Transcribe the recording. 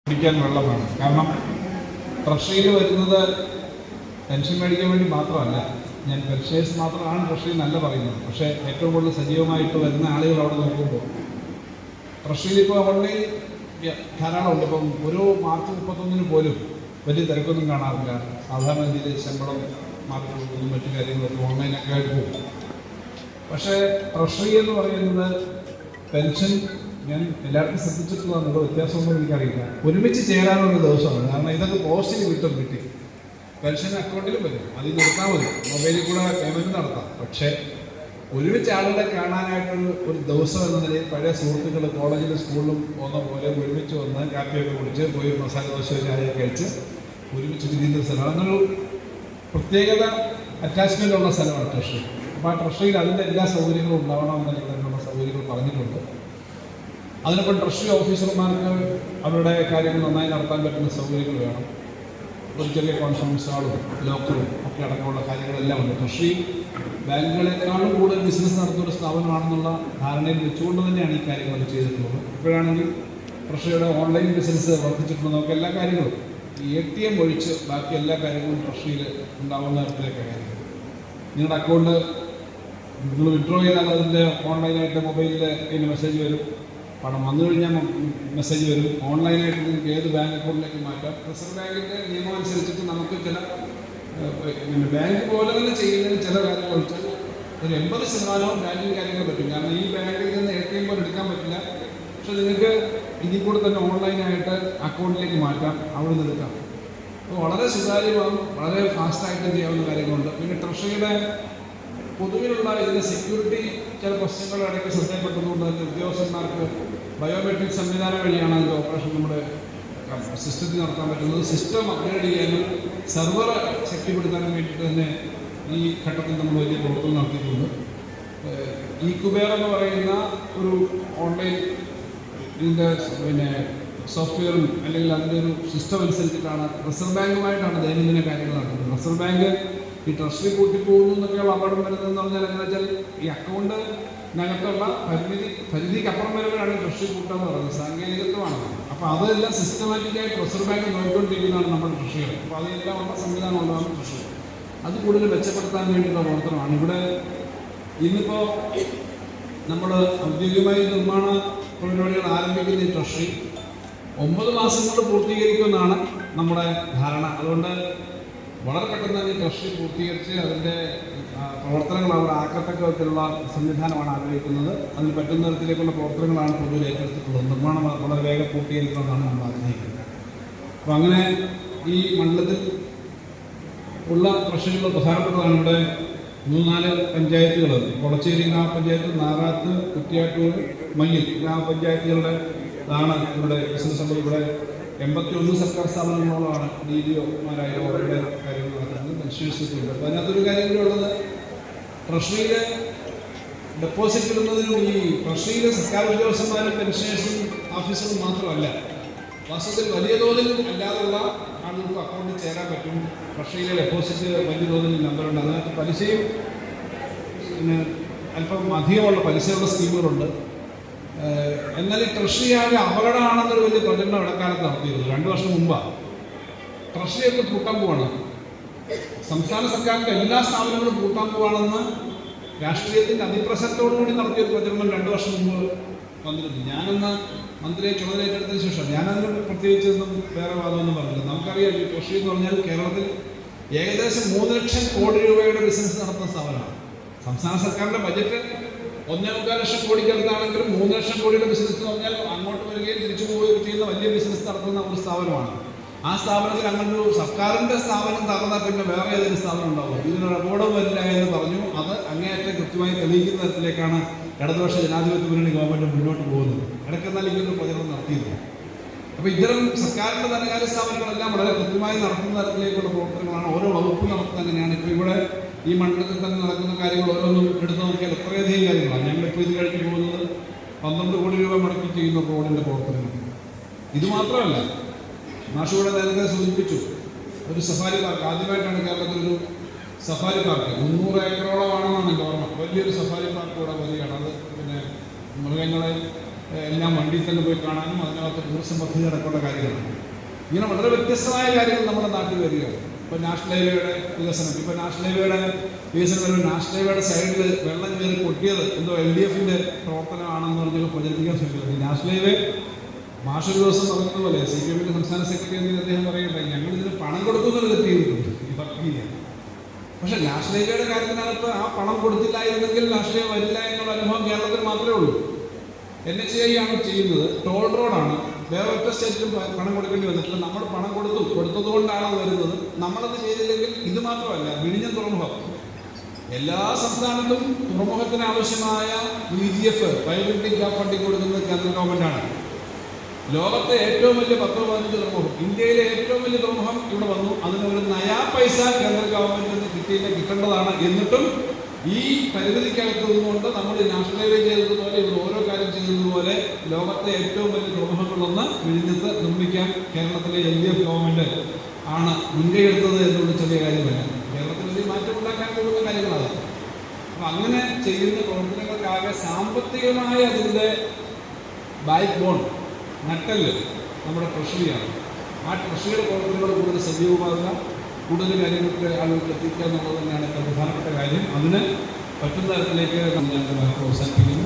കുടിക്കാൻ വെള്ളം വേണം. കാരണം ട്രഷറിയിൽ വരുന്നത് പെൻഷൻ മേടിക്കാൻ വേണ്ടി മാത്രമല്ല. ഞാൻ പെൻഷേഴ്സ് മാത്രമാണ് ട്രഷറി നല്ല പറയുന്നത്. പക്ഷേ ഏറ്റവും കൂടുതൽ സജീവമായിട്ട് വരുന്ന ആളുകൾ അവിടെ നോക്കുമ്പോൾ ട്രഷറിയിൽ ഇപ്പോൾ ഓൺലൈൻ ധാരാളമുണ്ട്. ഇപ്പം ഒരു മാർച്ച് 31 പോലും വലിയ തിരക്കൊന്നും കാണാറില്ല. സാധാരണ രീതിയിൽ ശമ്പളം മാർക്ക് കൊടുക്കുന്നതും മറ്റു കാര്യങ്ങളൊക്കെ ഓൺലൈനൊക്കെ ആയിട്ട് പോകും. പക്ഷേ ട്രഷറി എന്ന് പറയുന്നത് പെൻഷൻ ഞാൻ എല്ലാവർക്കും ശ്രദ്ധിച്ചിട്ടുള്ള വ്യത്യാസമൊന്നും എനിക്കറിയില്ല. ഒരുമിച്ച് ചേരാനുള്ള ദിവസമാണ്. കാരണം ഇതൊക്കെ പോസ്റ്റിൽ കിട്ടി പെൻഷൻ അക്കൗണ്ടിലും വരും, അതിൽ നിർത്താൻ മതി, മൊബൈലിൽ കൂടെ പേയ്മെൻറ്റ് നടത്താം. പക്ഷേ ഒരുമിച്ച് ആളുകളെ കാണാനായിട്ടൊരു ദിവസം എന്ന നിലയിൽ പഴയ സുഹൃത്തുക്കൾ കോളേജിലും സ്കൂളിലും പോകുന്ന പോലെ ഒരുമിച്ച് വന്ന് കാപ്പിയൊക്കെ കുടിച്ച് പോയി മസാല ദോശ ചായ കഴിച്ച് ഒരുമിച്ച് തിരിയുന്ന സ്ഥലമാണ്. അങ്ങനൊരു പ്രത്യേകത അറ്റാച്ച്മെൻ്റ് ഉള്ള സ്ഥലമാണ് ട്രഷറി. അപ്പോൾ ആ ട്രഷറിയിൽ അതിൻ്റെ എല്ലാ സൗകര്യങ്ങളും ഉണ്ടാവണമെന്നുള്ള സൗകര്യങ്ങൾ പറഞ്ഞിട്ടുണ്ട്. അതിനൊപ്പം ട്രഷറി ഓഫീസർമാർക്ക് അവരുടെ കാര്യങ്ങൾ നന്നായി നടത്താൻ പറ്റുന്ന സൗകര്യങ്ങൾ വേണം. ഒരു ചെറിയ കോൺഫറൻസ് ഹാളും ലോക്കറും ഒക്കെ അടക്കമുള്ള കാര്യങ്ങളെല്ലാം ഉണ്ട്. ട്രഷറി ബാങ്കുകളെക്കാളും കൂടുതൽ ബിസിനസ് നടത്തുന്ന സ്ഥാപനമാണെന്നുള്ള ധാരണയിൽ വെച്ചുകൊണ്ട് തന്നെയാണ് ഈ കാര്യങ്ങളൊക്കെ ചെയ്തിട്ടുള്ളത്. ഇപ്പോഴാണെങ്കിൽ ട്രഷറിയുടെ ഓൺലൈൻ ബിസിനസ് വർദ്ധിച്ചിട്ടുണ്ട്. നമുക്ക് എല്ലാ കാര്യങ്ങളും ഈ ATM ഒഴിച്ച് ബാക്കി എല്ലാ കാര്യങ്ങളും ട്രഷറിയിൽ ഉണ്ടാകുന്ന തരത്തിലൊക്കെ കാര്യങ്ങൾ. നിങ്ങളുടെ അക്കൗണ്ട് നിങ്ങൾ വിഡ്രോ ചെയ്താൽ അതിൻ്റെ ഓൺലൈനായിട്ട് മൊബൈലിൽ അതിൻ്റെ മെസ്സേജ് വരും. പണം വന്നു കഴിഞ്ഞാൽ മെസ്സേജ് വരും. ഓൺലൈനായിട്ട് നിങ്ങൾക്ക് ഏത് ബാങ്ക് അക്കൗണ്ടിലേക്ക് മാറ്റാം. റിസർവ് ബാങ്കിൻ്റെ നിയമം അനുസരിച്ചിട്ട് നമുക്ക് ചില ബാങ്ക് പോലെ തന്നെ ചെയ്യുന്നതിന് ചില കാര്യങ്ങൾ വെച്ചാൽ ഒരു 80% ബാങ്കിങ് കാര്യങ്ങൾ പറ്റും. കാരണം ഈ ബാങ്കിൽ നിന്ന് ATM പോലെ എടുക്കാൻ പറ്റില്ല. പക്ഷെ നിങ്ങൾക്ക് ഇതിൽ കൂടെ തന്നെ ഓൺലൈനായിട്ട് അക്കൗണ്ടിലേക്ക് മാറ്റാം, അവിടെ നിന്ന് എടുക്കാം. അപ്പോൾ വളരെ സുതാര്യമാകും, വളരെ ഫാസ്റ്റായിട്ട് ചെയ്യാവുന്ന കാര്യങ്ങളുണ്ട്. പിന്നെ ട്രഷറിയുടെ പൊതുവിലുള്ള ഇതിൻ്റെ സെക്യൂരിറ്റി ചില പ്രശ്നങ്ങൾ ഇടയ്ക്ക് ശ്രദ്ധയപ്പെട്ടതുകൊണ്ട് തന്നെ ഉദ്യോഗസ്ഥന്മാർക്ക് ബയോമെട്രിക് സംവിധാനം വഴിയാണ് അതിൻ്റെ ഓപ്പറേഷൻ നമ്മുടെ സിസ്റ്റത്തിൽ നടത്താൻ പറ്റുന്നത്. സിസ്റ്റം അപ്ഗ്രേഡ് ചെയ്യാനും സെർവർ ശക്തിപ്പെടുത്താനും വേണ്ടിയിട്ട് തന്നെ ഈ ഘട്ടത്തിൽ നമ്മൾ വലിയ പ്രവർത്തനം നടത്തിയിട്ടുണ്ട്. ഈ കുബേർ എന്ന് പറയുന്ന ഒരു ഓൺലൈൻ ഇതിൻ്റെ സോഫ്റ്റ്വെയറും അല്ലെങ്കിൽ അതിൻ്റെ ഒരു സിസ്റ്റം അനുസരിച്ചിട്ടാണ് റിസർവ് ബാങ്കുമായിട്ടാണ് ദൈനംദിന കാര്യങ്ങൾ നടത്തുന്നത്. റിസർവ് ബാങ്ക് ഈ ട്രഷറി പൂട്ടിപ്പോകുന്നു എന്നൊക്കെയുള്ള അപകടം വരുന്നതെന്ന് പറഞ്ഞാൽ എങ്ങനെ വെച്ചാൽ ഈ അക്കൗണ്ടിനകത്തുള്ള പരിധിക്കപ്പുറം വരുമ്പോഴാണ് ട്രഷറി പൂട്ടാന്ന് പറയുന്നത്. സാങ്കേതികത്വമാണ്. അപ്പോൾ അതെല്ലാം സിസ്റ്റമാറ്റിക്കായിട്ട് റിസർവ് ബാങ്ക് നോക്കിക്കൊണ്ടിരിക്കുന്നതാണ് നമ്മുടെ ട്രഷറികൾ. അപ്പോൾ അതെല്ലാം ഉള്ള സംവിധാനം ഉള്ളതാണ് ട്രഷറി. അത് കൂടുതൽ മെച്ചപ്പെടുത്താൻ വേണ്ടിയുള്ള പ്രവർത്തനമാണ്. ഇവിടെ ഇന്നിപ്പോൾ നമ്മൾ ഔദ്യോഗികമായി നിർമ്മാണ പരിപാടികൾ ആരംഭിക്കുന്ന ഈ ട്രഷറി 9 മാസം കൊണ്ട് പൂർത്തീകരിക്കുമെന്നാണ് നമ്മുടെ ധാരണ. അതുകൊണ്ട് വളരെ പെട്ടെന്ന് തന്നെ ട്രഷറി പൂർത്തീകരിച്ച് അതിൻ്റെ പ്രവർത്തനങ്ങൾ അവിടെ ആക്കത്തക്ക വിധത്തിലുള്ള സംവിധാനമാണ് ആഗ്രഹിക്കുന്നത്. അതിന് പറ്റുന്ന തരത്തിലേക്കുള്ള പ്രവർത്തനങ്ങളാണ് പൊതുവിൽ ഏറ്റെടുത്തിട്ടുള്ളത്. നിർമ്മാണം വളരെ വേഗം പൂർത്തീകരിക്കണമെന്നാണ് നമ്മൾ ആഗ്രഹിക്കുന്നത്. അപ്പോൾ അങ്ങനെ ഈ മണ്ഡലത്തിൽ ഉള്ള ട്രഷറികൾ പ്രധാനപ്പെട്ടതാണ്. ഇവിടെ 3-4 പഞ്ചായത്തുകൾ, കൊളച്ചേരി ഗ്രാമപഞ്ചായത്ത്, നാറാത്ത്, കുറ്റിയാട്ടൂർ, മയ്യിൽ ഗ്രാമപഞ്ചായത്തുകളുടെ ാണ് ഇവിടെ ബിസിനസ് നമ്മൾ ഇവിടെ 81 സർക്കാർ സ്ഥാപനങ്ങളോളമാണ് DDOമാരായ അവരുടെ കാര്യങ്ങൾ നടത്തുന്നത്. പെൻഷനേഴ്സൊക്കെയുണ്ട്. അപ്പോൾ അതിനകത്തൊരു കാര്യം കൂടി ഉള്ളത്, ട്രഷറിയിൽ ഡെപ്പോസിറ്റ് ഇടുന്നതിനും ഈ ട്രഷറിയിലെ സർക്കാർ ഉദ്യോഗസ്ഥന്മാരും പെൻഷനേഴ്സും ഓഫീസറും മാത്രമല്ല, വാസ്തവത്തിൽ വലിയ തോതിൽ അല്ലാതുള്ള ആളുകൾക്ക് അക്കൗണ്ടിൽ ചേരാൻ പറ്റും. ട്രഷറിയിലെ ഡെപ്പോസിറ്റ് വലിയ തോതിൽ നമ്പറുണ്ട്. അതിനകത്ത് പലിശയും പിന്നെ അല്പം അധികമുള്ള പലിശയുള്ള സ്കീമുകളുണ്ട്. എന്നാൽ ഈ ട്രഷറി ആകെ അപകടമാണെന്നൊരു വലിയ പ്രചരണം ഇടക്കാലത്ത് നടത്തിയിരുന്നു. 2 വർഷം മുമ്പാണ്. ട്രഷറിയൊക്കെ പൂട്ടാൻ പോവാണ്. സംസ്ഥാന സർക്കാരിൻ്റെ എല്ലാ സ്ഥാപനങ്ങളും പൂട്ടാൻ പോവാണെന്ന് രാഷ്ട്രീയത്തിൻ്റെ അതിപ്രസരത്തോടുകൂടി നടത്തിയൊരു പ്രചരണം 2 വർഷം മുമ്പ് വന്നിരുന്നു. ഞാനെന്ന് മന്ത്രിയെ ചുമതലയേറ്റെടുത്തതിന് ശേഷം ഞാനതിന് പ്രത്യേകിച്ചൊന്നും വേറെ വാദമൊന്നും പറഞ്ഞില്ല. നമുക്കറിയാം ഈ ട്രഷറി എന്ന് പറഞ്ഞാൽ കേരളത്തിൽ ഏകദേശം 3 ലക്ഷം കോടി രൂപയുടെ ബിസിനസ് നടത്തുന്ന സ്ഥാപനമാണ്. സംസ്ഥാന സർക്കാരിൻ്റെ ബജറ്റ് 1.25 ലക്ഷം കോടിക്കടുത്താണെങ്കിലും 3 ലക്ഷം കോടിയുടെ ബിസിനസ് എന്ന് പറഞ്ഞാൽ അങ്ങോട്ട് വരികയും തിരിച്ചു പോവുകയും ചെയ്യുന്ന വലിയ ബിസിനസ് നടത്തുന്ന ഒരു സ്ഥാപനമാണ്. ആ സ്ഥാപനത്തിൽ അങ്ങനെ ഒരു സർക്കാരിൻ്റെ സ്ഥാപനം തകർന്നാൽ പിന്നെ വേറെ ഏതൊരു സ്ഥാപനം ഉണ്ടാവും. ഇതിനൊരു അപകടം വരില്ല എന്ന് പറഞ്ഞു. അത് അങ്ങേയറ്റം കൃത്യമായി തെളിയിക്കുന്ന തരത്തിലേക്കാണ് ഇടതുപക്ഷ ജനാധിപത്യ മുന്നണി ഗവൺമെൻറ് മുന്നോട്ട് പോകുന്നത്. ഇടയ്ക്കെന്നാൽ ഇങ്ങനൊരു പ്രചരണം നടത്തിയിരുന്നു. അപ്പോൾ ഇത്തരം സർക്കാരിൻ്റെ ധനകാര്യ സ്ഥാപനങ്ങളെല്ലാം വളരെ കൃത്യമായി നടത്തുന്ന തരത്തിലേക്കുള്ള പ്രവർത്തനങ്ങളാണ് ഓരോ വകുപ്പും നടത്തുന്നത്. അങ്ങനെയാണ് ഇപ്പോൾ ഇവിടെ ഈ മണ്ഡലത്തിൽ തന്നെ നടക്കുന്ന കാര്യങ്ങൾ ഓരോന്നും എടുത്തു നോക്കിയാൽ എത്രയധികം കാര്യങ്ങളാണ്. ഞങ്ങളിപ്പോൾ ഇത് കഴിഞ്ഞ് പോകുന്നത് 12 കോടി രൂപ മുടക്കി ചെയ്യുന്ന റോഡിൻ്റെ പ്രവർത്തനങ്ങൾ. ഇതുമാത്രമല്ല, മാഷൂടെ നേരത്തെ സൂചിപ്പിച്ചു, ഒരു സഫാരി പാർക്ക് ആദ്യമായിട്ടാണ് കേരളത്തിലൊരു സഫാരി പാർക്ക് 300 ഏക്കറോളമാണെന്നാണ് എൻ്റെ ഓർമ്മ. വലിയൊരു സഫാരി പാർക്ക് ഇവിടെ വരികയാണ്. അത് പിന്നെ മൃഗങ്ങളെ എല്ലാം വണ്ടിയിൽ തന്നെ പോയി കാണാനും അതിനകത്ത് ടൂറിസം പദ്ധതി നടക്കേണ്ട കാര്യങ്ങളാണ്. ഇങ്ങനെ വളരെ വ്യത്യസ്തമായ കാര്യങ്ങൾ നമ്മുടെ നാട്ടിൽ വരികയാണ്. ഇപ്പോൾ നാഷണൽ ഹൈവേയുടെ വികസനം, ഇപ്പോൾ നാഷണൽ ഹൈവേയുടെ വികസനം വരുമ്പോൾ നാഷണൽ ഹൈവേയുടെ സൈഡിൽ വെള്ളം കയറി പൊട്ടിയത് എന്തോ LDFിൻ്റെ പ്രവർത്തനമാണെന്ന് പറഞ്ഞ് പ്രചരിപ്പിക്കാൻ ശ്രമിക്കുന്നത്. നാഷണൽ ഹൈവേ മാഷൊരു ദിവസം പറഞ്ഞതുപോലെ CPMന്റെ സംസ്ഥാന സെക്രട്ടറി എന്ന് അദ്ദേഹം പറയട്ടെ, ഞങ്ങളിതിന് പണം കൊടുക്കുന്നത് തെറ്റ് ചെയ്തിട്ടുണ്ട് ഈ വർക്ക് ചെയ്യാൻ. പക്ഷേ നാഷണൽ ഹൈവേയുടെ കാര്യത്തിനകത്ത് ആ പണം കൊടുത്തില്ലായിരുന്നെങ്കിൽ നാഷണൽ ഹൈവേ വരില്ല എന്നുള്ള അനുഭവം കേരളത്തിൽ മാത്രമേ ഉള്ളൂ. NHAI ആണ് ചെയ്യുന്നത്, ടോൾ റോഡാണ്, വേറെ ഒറ്റ സ്റ്റേറ്റിലും പണം കൊടുക്കേണ്ടി വന്നിട്ടില്ല. നമ്മൾ പണം കൊടുത്തതുകൊണ്ടാണ് അത് വരുന്നത്. നമ്മളത് ചെയ്തില്ലെങ്കിൽ ഇത് മാത്രമല്ല, വിഴിഞ്ഞം തുറമുഖം എല്ലാ സംസ്ഥാനത്തും തുറമുഖത്തിന് ആവശ്യമായ VGF വയബിലിറ്റി ഗ്യാപ്പ് ഫണ്ടിങ് കൊടുക്കുന്നത് കേന്ദ്ര ഗവൺമെൻറ്റാണ്. ലോകത്തെ ഏറ്റവും വലിയ 10-15 തുറമുഖം, ഇന്ത്യയിലെ ഏറ്റവും വലിയ തുറമുഖം ഇവിടെ വന്നു. അതിന് ഒരു നയാ പൈസ കേന്ദ്ര ഗവൺമെൻറ്റിന് കിട്ടേണ്ടതാണ്. എന്നിട്ടും ഈ പരിമിതിക്കകത്ത് നിന്നുകൊണ്ട് നമ്മൾ നാഷണൽ ഹൈവേ ചെയ്തതുപോലെ ഇവിടെ ഓരോ കാര്യം ചെയ്തതുപോലെ ലോകത്തെ ഏറ്റവും വലിയ തുറമുഖങ്ങളൊന്ന് വിഴിഞ്ഞത്ത് നിർമ്മിക്കാൻ കേരളത്തിലെ LDF ഗവൺമെൻറ് ആണ് മുൻകൈ എടുത്തത് എന്നുള്ള ചെറിയ കാര്യമല്ല. കേരളത്തിൽ വലിയ മാറ്റം ഉണ്ടാക്കാൻ പോകുന്ന കാര്യങ്ങളാണ്. അപ്പം അങ്ങനെ ചെയ്യുന്ന പ്രവർത്തനങ്ങൾക്കാകെ സാമ്പത്തികമായ അതിൻ്റെ ബാക്ക് ബോൺ നട്ടല് നമ്മുടെ ട്രഷറിയാണ്. ആ ട്രഷറിയുടെ പ്രവർത്തനങ്ങൾ കൂടുതൽ സജീവമാകുക, കൂടുതൽ കാര്യങ്ങൾക്ക് ആളുകൾക്ക് എത്തിക്കുക എന്നുള്ളത് തന്നെയാണ് ഏറ്റവും പ്രധാനപ്പെട്ട കാര്യം. അതിന് പറ്റുന്ന തരത്തിലേക്ക് ഞാൻ പ്രോത്സാഹിപ്പിക്കുന്നു.